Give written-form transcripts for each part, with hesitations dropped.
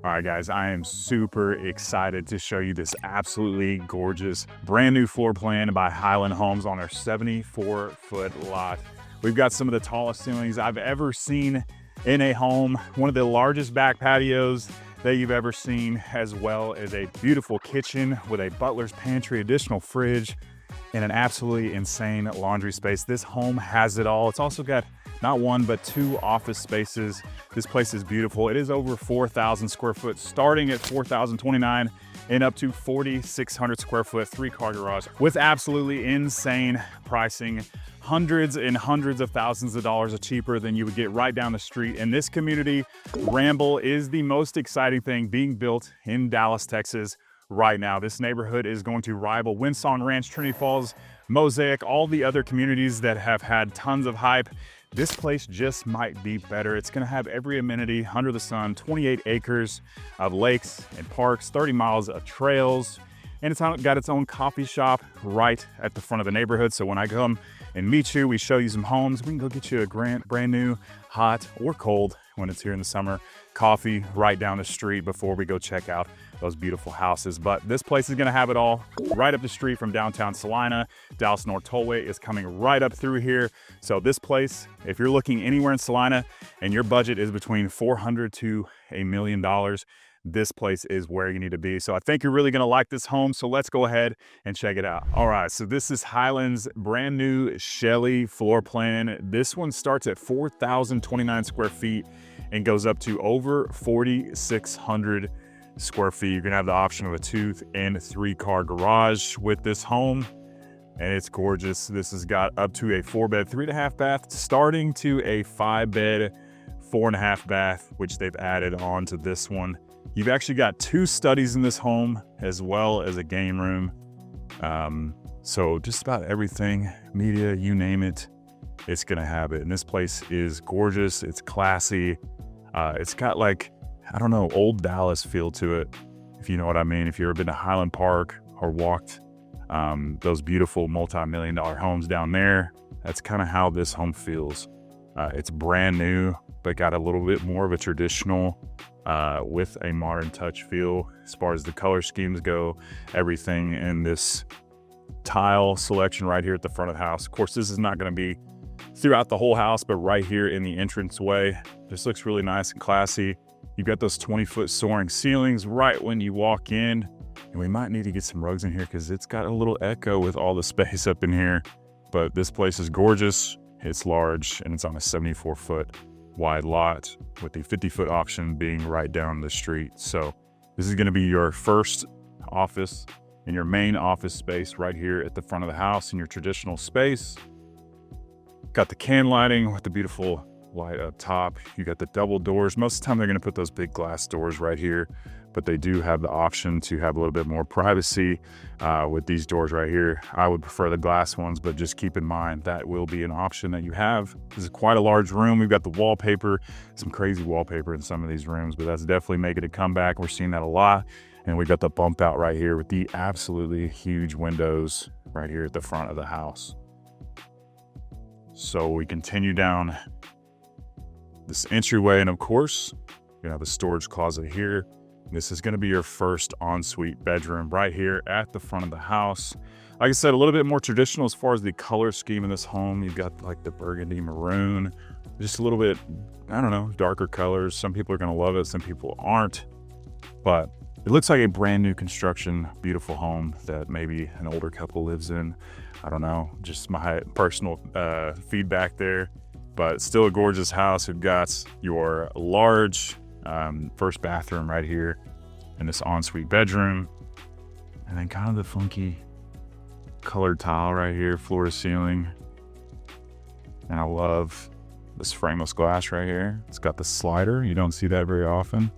All right, guys, I am super excited to show you this absolutely gorgeous brand new floor plan by Highland Homes on their 74-foot lot. We've got some of the tallest ceilings I've ever seen in a home, one of the largest back patios that you've ever seen, as well as a beautiful kitchen with a butler's pantry, additional fridge, and an absolutely insane laundry space. This home has it all. It's also got not one, but two office spaces. This place is beautiful. It is over 4,000 square foot, starting at 4,029 and up to 4,600 square foot, 3-car garage with absolutely insane pricing. Hundreds and hundreds of thousands of dollars cheaper than you would get right down the street. In this community, Ramble is the most exciting thing being built in Dallas, Texas right now. This neighborhood is going to rival Windsong Ranch, Trinity Falls, Mosaic, all the other communities that have had tons of hype. This place just might be better. It's gonna have every amenity under the sun, 28 acres of lakes and parks, 30 miles of trails, and it's got its own coffee shop right at the front of the neighborhood. So when I come and meet you, we show you some homes, we can go get you a brand new, hot or cold when it's here in the summer, coffee right down the street before we go check out those beautiful houses. But this place is gonna have it all right up the street from downtown Celina. Dallas North Tollway is coming right up through here. So this place, if you're looking anywhere in Celina and your budget is between $400,000 to $1 million, this place is where you need to be. So I think you're really gonna like this home. So let's go ahead and check it out. All right, so this is Highland's brand new Shelly floor plan. This one starts at 4,029 square feet and goes up to over 4,600 square feet. You're gonna have the option of a 2- and 3-car garage with this home, and it's gorgeous. This has got up to a 4-bed, 3.5 bath, starting to a 5-bed, 4.5 bath, which they've added on to this one. You've actually got 2 studies in this home, as well as a game room. So just about everything, media, you name it, it's gonna have it. And this place is gorgeous, it's classy. It's got like, I don't know, old Dallas feel to it, if you know what I mean. If you've ever been to Highland Park or walked those beautiful multi-million-dollar homes down there, that's kind of how this home feels. It's brand new, but got a little bit more of a traditional with a modern touch feel as far as the color schemes go. Everything in this tile selection right here at the front of the house. Of course, this is not going to be throughout the whole house, but right here in the entranceway, this looks really nice and classy. You've got those 20-foot soaring ceilings right when you walk in. And we might need to get some rugs in here because it's got a little echo with all the space up in here. But this place is gorgeous, it's large, and it's on a 74-foot wide lot with the 50-foot option being right down the street. So this is gonna be your first office and your main office space right here at the front of the house in your traditional space. Got the can lighting with the beautiful light up top. You got the double doors. Most of the time they're going to put those big glass doors right here, but they do have the option to have a little bit more privacy with these doors right here. I would prefer the glass ones, but just keep in mind that will be an option that you have. This is quite a large room. We've got the wallpaper, some crazy wallpaper in some of these rooms, but that's definitely making a comeback. We're seeing that a lot. And we've got the bump out right here with the absolutely huge windows right here at the front of the house. So we continue down this entryway, and of course, you're gonna have a storage closet here. This is gonna be your first ensuite bedroom right here at the front of the house. Like I said, a little bit more traditional as far as the color scheme in this home. You've got like the burgundy maroon, just a little bit, I don't know, darker colors. Some people are gonna love it, some people aren't. But it looks like a brand new construction, beautiful home that maybe an older couple lives in. I don't know, just my personal feedback there. But still a gorgeous house. We've got your large first bathroom right here and this ensuite bedroom. And then kind of the funky colored tile right here, floor to ceiling. And I love this frameless glass right here. It's got the slider. You don't see that very often.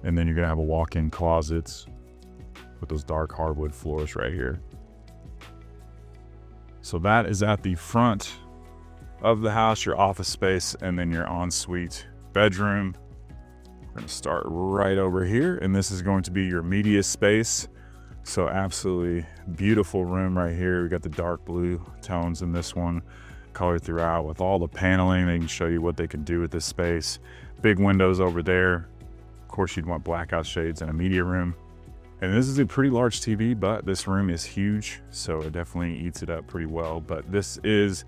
And then you're gonna have a walk-in closets with those dark hardwood floors right here. So that is at the front of the house, your office space, and then your ensuite bedroom. We're gonna start right over here, and this is going to be your media space. So absolutely beautiful room right here. We got the dark blue tones in this one, colored throughout with all the paneling. They can show you what they can do with this space. Big windows over there. Of course, you'd want blackout shades and a media room. And this is a pretty large TV, but this room is huge, so it definitely eats it up pretty well. But this is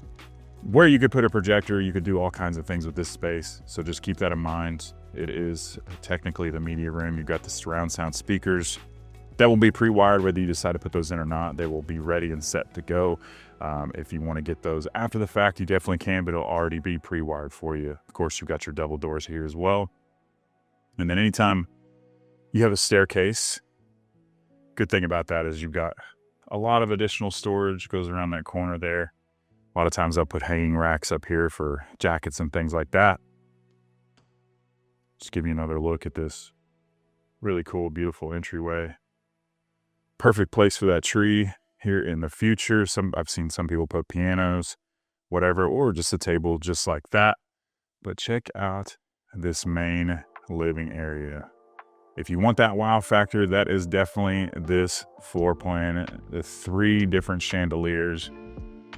where you could put a projector. You could do all kinds of things with this space, so just keep that in mind. It is technically the media room. You've got the surround sound speakers that will be pre-wired, whether you decide to put those in or not. They will be ready and set to go. If you want to get those after the fact, you definitely can, but it'll already be pre-wired for you. Of course, you've got your double doors here as well. And then anytime you have a staircase, good thing about that is you've got a lot of additional storage goes around that corner there. A lot of times I'll put hanging racks up here for jackets and things like that. Just give you another look at this really cool, beautiful entryway. Perfect place for that tree here in the future. I've seen some people put pianos, whatever, or just a table just like that. But check out this main living area. If you want that wow factor, that is definitely this floor plan. The 3 different chandeliers,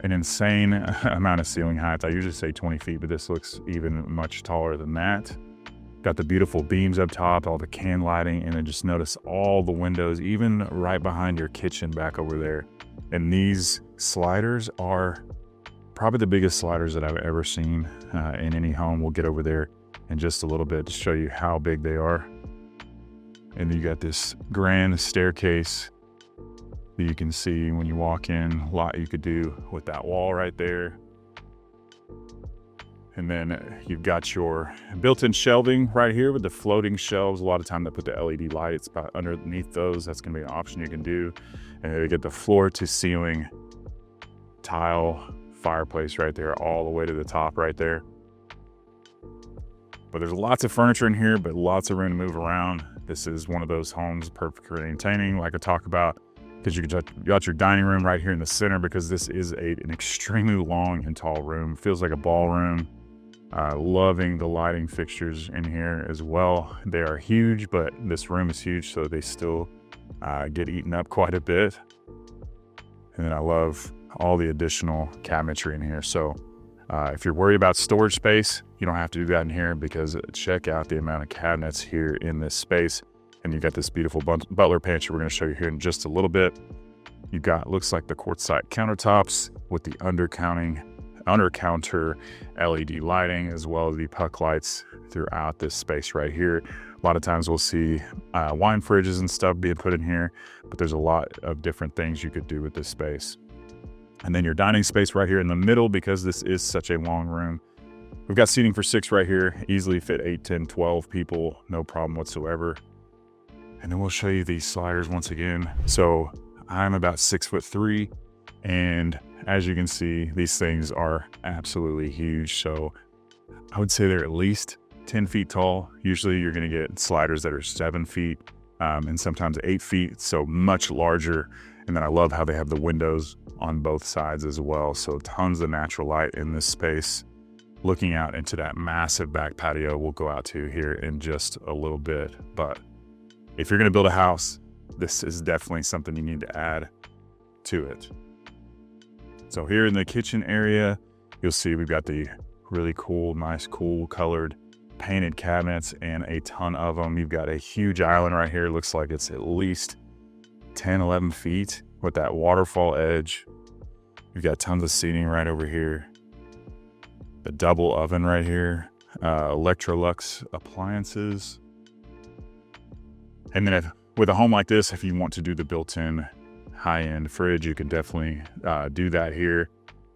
an insane amount of ceiling heights. I usually say 20 feet, but this looks even much taller than that. Got the beautiful beams up top, all the can lighting, and then just notice all the windows, even right behind your kitchen back over there. And these sliders are probably the biggest sliders that I've ever seen in any home. We'll get over there in just a little bit to show you how big they are. And you got this grand staircase that you can see when you walk in. A lot you could do with that wall right there. And then you've got your built-in shelving right here with the floating shelves. A lot of time they put the LED lights underneath those. That's gonna be an option you can do. And you get the floor to ceiling tile fireplace right there, all the way to the top right there. But there's lots of furniture in here, but lots of room to move around. This is one of those homes perfect for entertaining, like I talk about, because you got your dining room right here in the center, because this is an extremely long and tall room. Feels like a ballroom. Loving the lighting fixtures in here as well. They are huge, but this room is huge, so they still get eaten up quite a bit. And then I love all the additional cabinetry in here. So if you're worried about storage space, you don't have to do that in here, because check out the amount of cabinets here in this space. And you've got this beautiful butler pantry we're going to show you here in just a little bit. You've got, looks like the quartzite countertops with the under counter LED lighting, as well as the puck lights throughout this space right here. A lot of times we'll see wine fridges and stuff being put in here, but there's a lot of different things you could do with this space. And then your dining space right here in the middle, because this is such a long room. We've got seating for 6 right here, easily fit 8, 10, 12 people, no problem whatsoever. And then we'll show you these sliders once again. So I'm about 6'3", and as you can see, these things are absolutely huge. So I would say they're at least 10 feet tall. Usually you're gonna get sliders that are 7 feet and sometimes 8 feet, so much larger. And then I love how they have the windows on both sides as well. So tons of natural light in this space. Looking out into that massive back patio we'll go out to here in just a little bit. But if you're gonna build a house, this is definitely something you need to add to it. So here in the kitchen area, you'll see we've got the really cool, nice, cool colored painted cabinets, and a ton of them. You've got a huge island right here. Looks like it's at least 10, 11 feet with that waterfall edge. You've got tons of seating right over here. The double oven right here. Electrolux appliances. And then with a home like this, if you want to do the built-in high-end fridge, you can definitely do that here.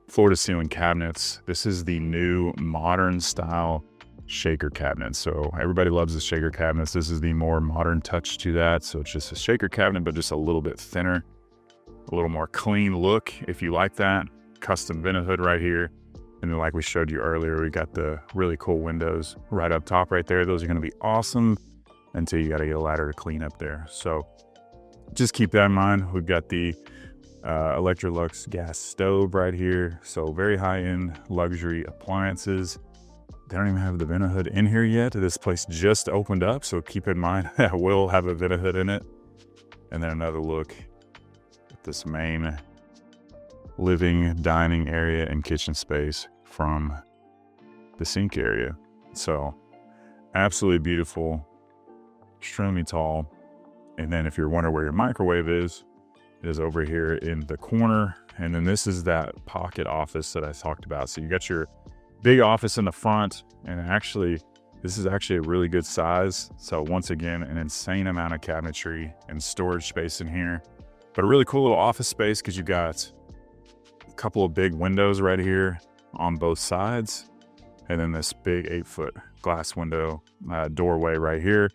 Floor to ceiling cabinets. This is the new modern style shaker cabinet. So everybody loves the shaker cabinets. This is the more modern touch to that. So it's just a shaker cabinet, but just a little bit thinner, a little more clean look if you like that. Custom vent hood right here. And then like we showed you earlier, we got the really cool windows right up top right there. Those are gonna be awesome until you gotta get a ladder to clean up there. So just keep that in mind. We've got the Electrolux gas stove right here. So very high-end luxury appliances. They don't even have the vent hood in here yet. This place just opened up, so keep in mind that will have a vent hood in it. And then another look at this main living, dining area and kitchen space from the sink area. So absolutely beautiful. extremely tall. And then if you're wondering where your microwave is, it is over here in the corner. And then this is that pocket office that I talked about. So you got your big office in the front, and actually, this is actually a really good size. So once again, an insane amount of cabinetry and storage space in here, but a really cool little office space because you got a couple of big windows right here on both sides. And then this big 8-foot glass window doorway right here.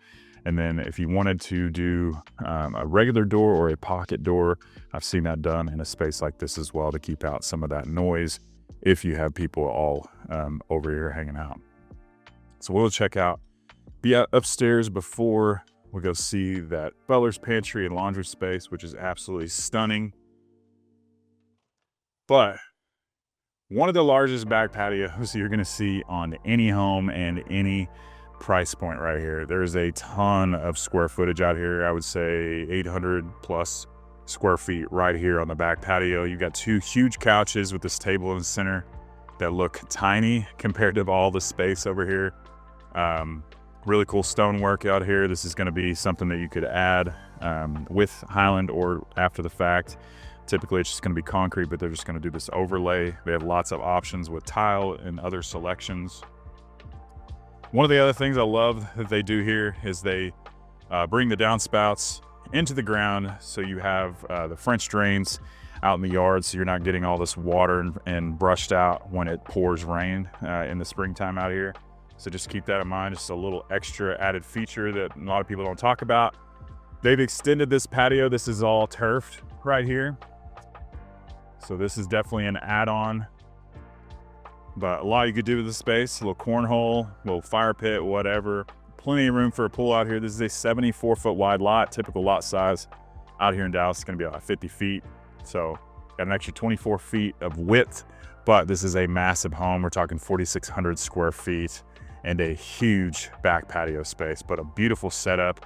And then if you wanted to do a regular door or a pocket door, I've seen that done in a space like this as well to keep out some of that noise if you have people all over here hanging out. So we'll check out, be out upstairs before we go see that butler's pantry and laundry space, which is absolutely stunning. But one of the largest back patios you're gonna see on any home and any price point right here. There's a ton of square footage out here. I would say 800 plus square feet right here on the back patio. You got 2 huge couches with this table in the center that look tiny compared to all the space over here. Really cool stonework out here. This is going to be something that you could add with Highland or after the fact. Typically it's just going to be concrete, but they're just going to do this overlay. They have lots of options with tile and other selections. One of the other things I love that they do here is they bring the downspouts into the ground, so you have the French drains out in the yard, so you're not getting all this water and brushed out when it pours rain in the springtime out here. So just keep that in mind, just a little extra added feature that a lot of people don't talk about. They've extended this patio. This is all turfed right here. So this is definitely an add-on. But a lot you could do with the space, a little cornhole, a little fire pit, whatever. Plenty of room for a pool out here. This is a 74-foot wide lot. Typical lot size out here in Dallas is going to be about 50 feet. So got an extra 24 feet of width, but this is a massive home. We're talking 4,600 square feet and a huge back patio space, but a beautiful setup.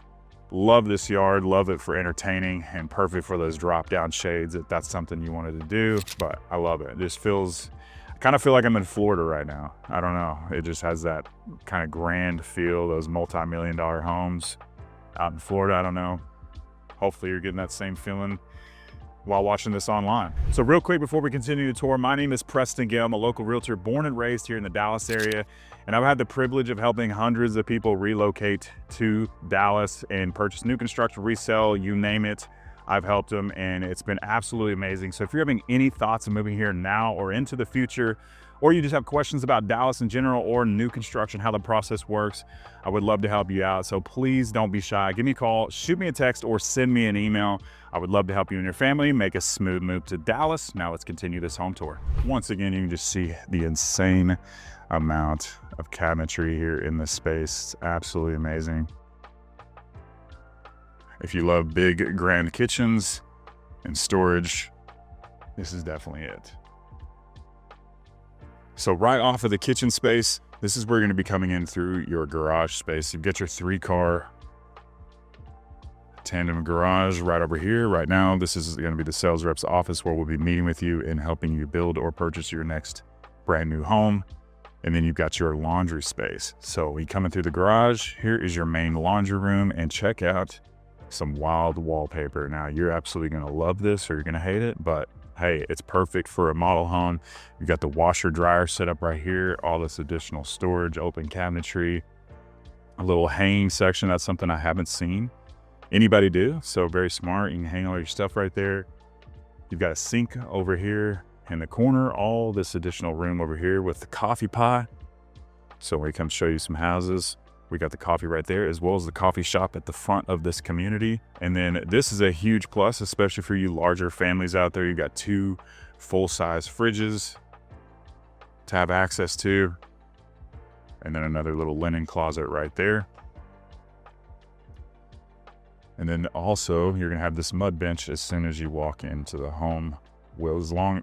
Love this yard, love it for entertaining and perfect for those drop down shades if that's something you wanted to do, but I love it. It just feels, I kind of feel like I'm in Florida right now. I don't know. It just has that kind of grand feel, those multi-million-dollar homes out in Florida. I don't know. Hopefully you're getting that same feeling while watching this online. So real quick before we continue the tour, my name is Preston Gill. I'm a local realtor born and raised here in the Dallas area, and I've had the privilege of helping hundreds of people relocate to Dallas and purchase new construction, resell, you name it. I've helped them, and it's been absolutely amazing. So if you're having any thoughts of moving here now or into the future, or you just have questions about Dallas in general or new construction, how the process works, I would love to help you out. So please don't be shy. Give me a call, shoot me a text, or send me an email. I would love to help you and your family make a smooth move to Dallas. Now let's continue this home tour. Once again, you can just see the insane amount of cabinetry here in this space. It's absolutely amazing. If you love big grand kitchens and storage, this is definitely it. So right off of the kitchen space, this is where you're going to be coming in through your garage space. You've got your 3-car tandem garage right over here. Right now, this is going to be the sales rep's office where we'll be meeting with you and helping you build or purchase your next brand new home. And then you've got your laundry space. So when you come in through the garage, here is your main laundry room, and check out some wild wallpaper. Now you're absolutely going to love this or you're going to hate it, but hey, it's perfect for a model home. You've got the washer dryer set up right here, all this additional storage, open cabinetry, a little hanging section. That's something I haven't seen anybody do. So very smart. You can hang all your stuff right there. You've got a sink over here in the corner, all this additional room over here with the coffee pot. So when we come show you some houses, we got the coffee right there, as well as the coffee shop at the front of this community. And then this is a huge plus, especially for you larger families out there. You got 2 full-size fridges to have access to, and then another little linen closet right there. And then also you're gonna have this mud bench as soon as you walk into the home,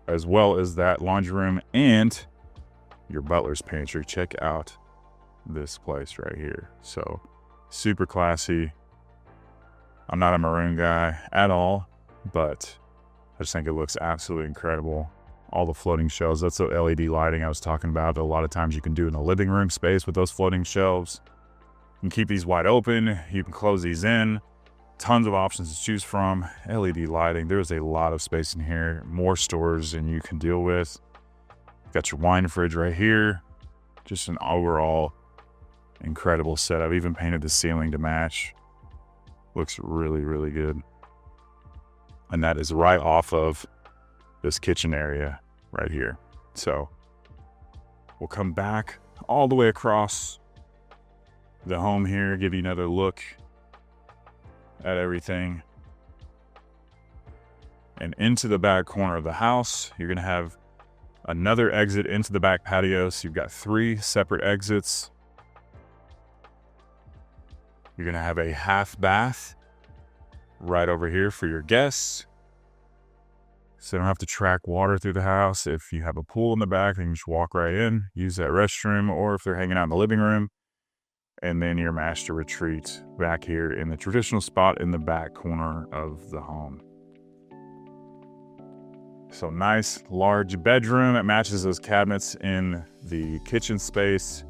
as well as that laundry room and your butler's pantry. Check out this place right here. So super classy. I'm not a maroon guy at all, but I just think it looks absolutely incredible. All the floating shelves, that's the LED lighting I was talking about. A lot of times you can do in the living room space with those floating shelves. can keep these wide open. You can close these in. Tons of options to choose from. LED lighting. There's a lot of space in here. More storage than you can deal with. Got your wine fridge right here. Just an overall incredible setup. Even painted the ceiling to match. Looks really, really good. And that is right off of this kitchen area right here. So we'll come back all the way across the home here, give you another look at everything. And into the back corner of the house, you're gonna have another exit into the back patio. So you've got 3 separate exits. You're gonna have a half bath right over here for your guests. So you don't have to track water through the house. If you have a pool in the back, then you just walk right in, use that restroom, or if they're hanging out in the living room, and then your master retreat back here in the traditional spot in the back corner of the home. So nice large bedroom. It matches those cabinets in the kitchen space.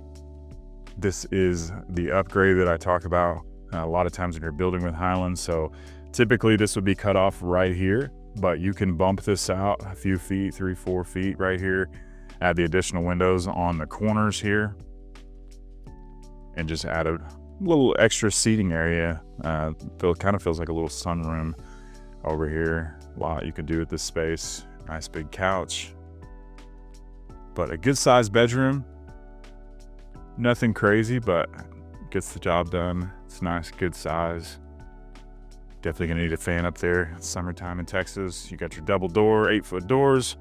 This is the upgrade that I talk about a lot of times when you're building with Highland. So typically this would be cut off right here, but you can bump this out a few feet, 3-4 feet right here. Add the additional windows on the corners here and just add a little extra seating area. Kind of feels like a little sunroom over here. A lot you can do with this space. Nice big couch, but a good sized bedroom. Nothing crazy, but gets the job done. It's nice, good size. Definitely gonna need a fan up there. It's summertime in Texas. You got your double door, 8-foot doors,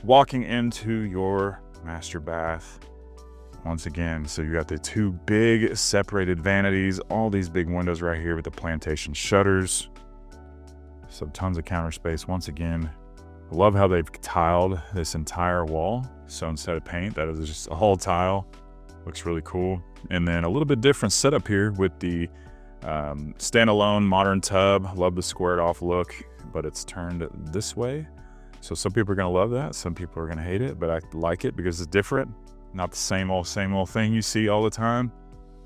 walking into your master bath once again. So you got the 2 big separated vanities, all these big windows right here with the plantation shutters. So tons of counter space once again. I love how they've tiled this entire wall. So instead of paint, that is just all tile. Looks really cool. And then a little bit different setup here with the standalone modern tub. Love the squared off look, but it's turned this way. So some people are gonna love that. Some people are gonna hate it, but I like it because it's different. Not the same old thing you see all the time.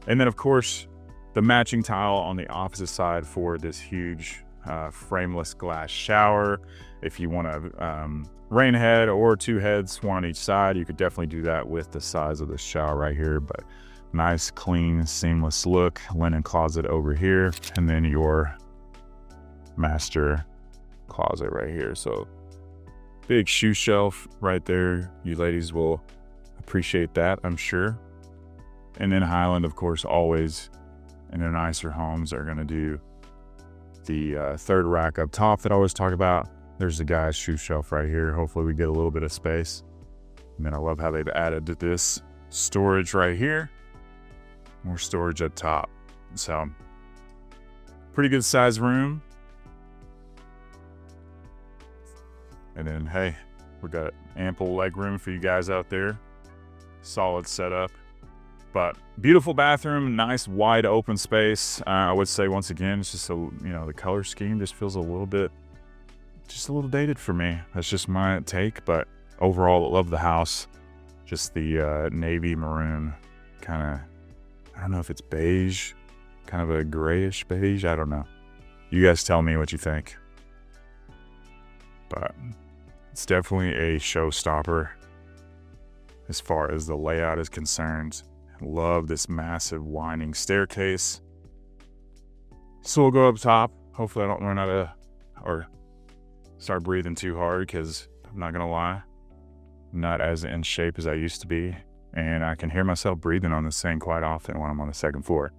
And then of course, the matching tile on the opposite side for this huge frameless glass shower. If you want a rain head or 2 heads, 1 on each side, you could definitely do that with the size of the shower right here. But nice, clean, seamless look. Linen closet over here, and then your master closet right here. So big shoe shelf right there. You ladies will appreciate that, I'm sure. And then Highland, of course, always in their nicer homes are gonna do the 3rd rack up top that I always talk about. There's the guy's shoe shelf right here. Hopefully we get a little bit of space. And then I love how they've added this storage right here. More storage up top. So pretty good size room. And then, hey, we got ample leg room for you guys out there. Solid setup. But beautiful bathroom, nice wide open space. I would say once again, it's just the color scheme just feels a little dated for me. That's just my take, but overall, I love the house. Just the navy maroon kind of, I don't know if it's beige, kind of a grayish beige. I don't know. You guys tell me what you think. But it's definitely a showstopper as far as the layout is concerned. Love this massive winding staircase. So we'll go up top. Hopefully I don't run out of, or start breathing too hard, because I'm not gonna lie, I'm not as in shape as I used to be. And I can hear myself breathing on this thing quite often when I'm on the 2nd floor.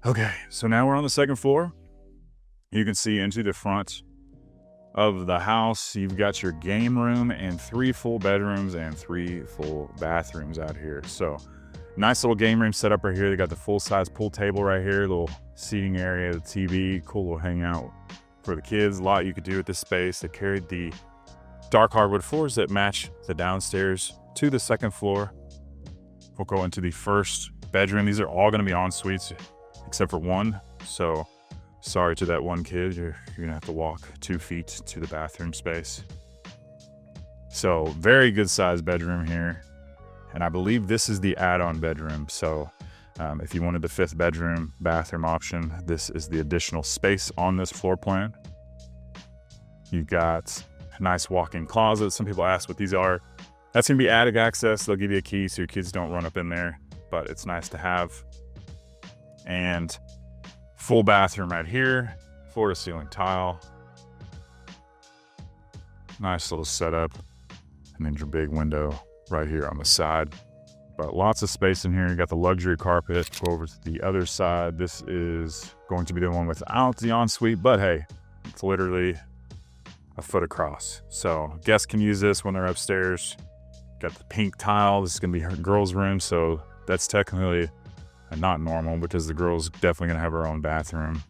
Okay, so now we're on the 2nd floor. You can see into the front of the house. You've got your game room and 3 full bedrooms and 3 full bathrooms out here. So nice little game room setup right here. They got the full-size pool table right here, little seating area, the TV, cool little hangout for the kids. A lot you could do with this space. They carried the dark hardwood floors that match the downstairs to the 2nd floor. We'll go into the 1st bedroom. These are all going to be en suites except for 1. So sorry to that 1 kid. You're going to have to walk 2 feet to the bathroom space. So very good sized bedroom here. And I believe this is the add-on bedroom. So If you wanted the 5th bedroom bathroom option, this is the additional space on this floor plan. You've got a nice walk-in closet. Some people ask what these are. That's gonna be attic access. They'll give you a key so your kids don't run up in there, but it's nice to have. And full bathroom right here, floor to ceiling tile. Nice little setup. And then your big window right here on the side. But lots of space in here. You got the luxury carpet. Go over to the other side. This is going to be the one without the ensuite, but hey, it's literally a foot across. So guests can use this when they're upstairs. Got the pink tile. This is gonna be her girls' room, so that's technically not normal because the girl's definitely gonna have her own bathroom.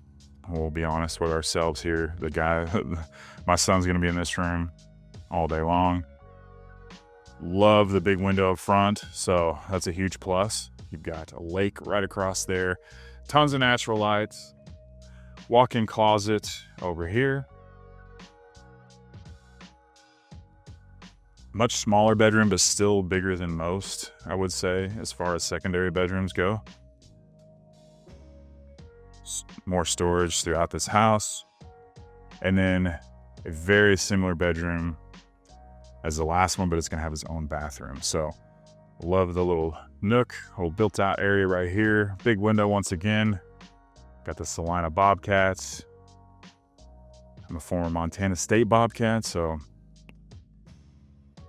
We'll be honest with ourselves here. The guy, my son's gonna be in this room all day long. Love the big window up front, so that's a huge plus. You've got a lake right across there, tons of natural lights, walk-in closet over here. Much smaller bedroom, but still bigger than most, I would say, as far as secondary bedrooms go. More storage throughout this house. And then a very similar bedroom as the last one, but it's gonna have its own bathroom. So love the little nook, whole built out area right here. Big window once again. Got the Celina Bobcats. I'm a former Montana State Bobcat, so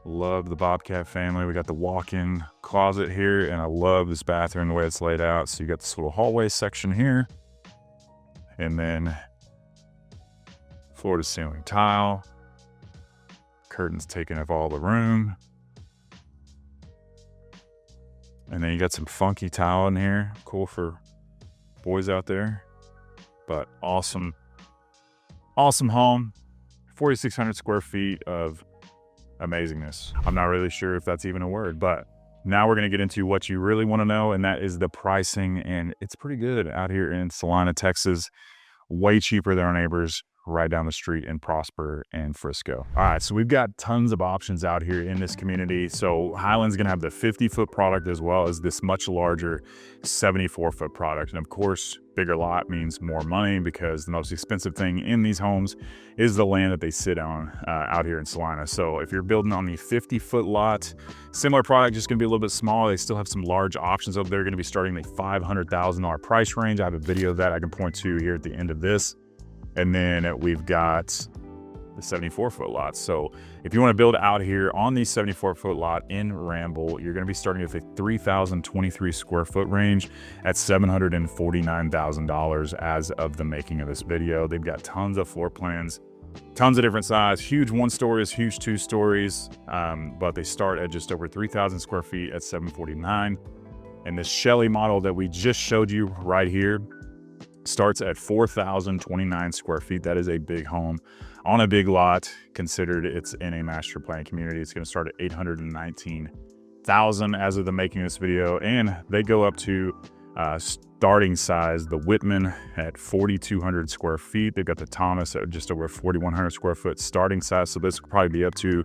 love the Bobcat family. We got the walk-in closet here, and I love this bathroom, the way it's laid out. So you got this little hallway section here, and then floor to ceiling tile. Curtains taking up all the room. And then you got some funky tile in here. Cool for boys out there. But awesome home. 4,600 square feet of amazingness. I'm not really sure if that's even a word, but now we're gonna get into what you really wanna know, and that is the pricing. And it's pretty good out here in Celina, Texas. Way cheaper than our neighbors right down the street in Prosper and Frisco. All right, so we've got tons of options out here in this community. So Highland's gonna have the 50-foot product as well as this much larger 74-foot product. And of course, bigger lot means more money because the most expensive thing in these homes is the land that they sit on out here in Celina. So if you're building on the 50-foot lot, similar product, just gonna be a little bit smaller. They still have some large options over there, gonna be starting the $500,000 price range. I have a video of that I can point to here at the end of this. And then we've got the 74-foot lots. So if you want to build out here on the 74-foot lot in Ramble, you're going to be starting with a 3,023 square foot range at $749,000 as of the making of this video. They've got tons of floor plans, tons of different size, huge 1-stories, huge 2-stories, but they start at just over 3,000 square feet at $749,000. And this Shelly model that we just showed you right here starts at 4,029 square feet. That is a big home on a big lot, considered it's in a master plan community. It's going to start at 819,000 as of the making of this video, and they go up to starting size, the Whitman at 4,200 square feet. They've got the Thomas at just over 4,100 square foot starting size. So this will probably be up to,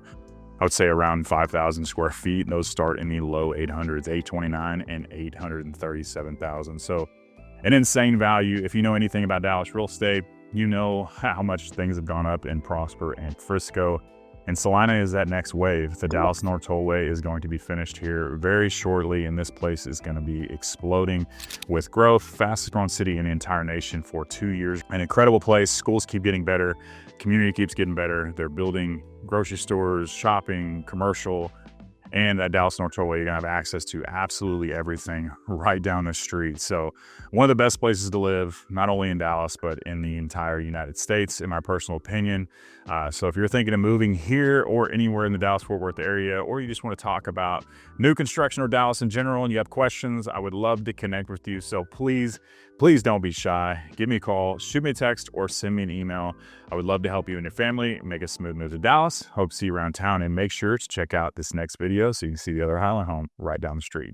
I would say, around 5,000 square feet. And those start in the low 800s, 829 and 837,000. So an insane value. If you know anything about Dallas real estate, you know how much things have gone up in Prosper and Frisco. And Celina is that next wave. The Dallas North Tollway is going to be finished here very shortly, and this place is going to be exploding with growth. Fastest growing city in the entire nation for 2 years. An incredible place. Schools keep getting better. Community keeps getting better. They're building grocery stores, shopping, commercial. And that Dallas North Tollway, you're gonna have access to absolutely everything right down the street. So one of the best places to live, not only in Dallas, but in the entire United States, in my personal opinion. So if you're thinking of moving here or anywhere in the Dallas-Fort Worth area, or you just wanna talk about new construction or Dallas in general and you have questions, I would love to connect with you. So please don't be shy. Give me a call, shoot me a text, or send me an email. I would love to help you and your family make a smooth move to Dallas. Hope to see you around town, and make sure to check out this next video so you can see the other Highland home right down the street.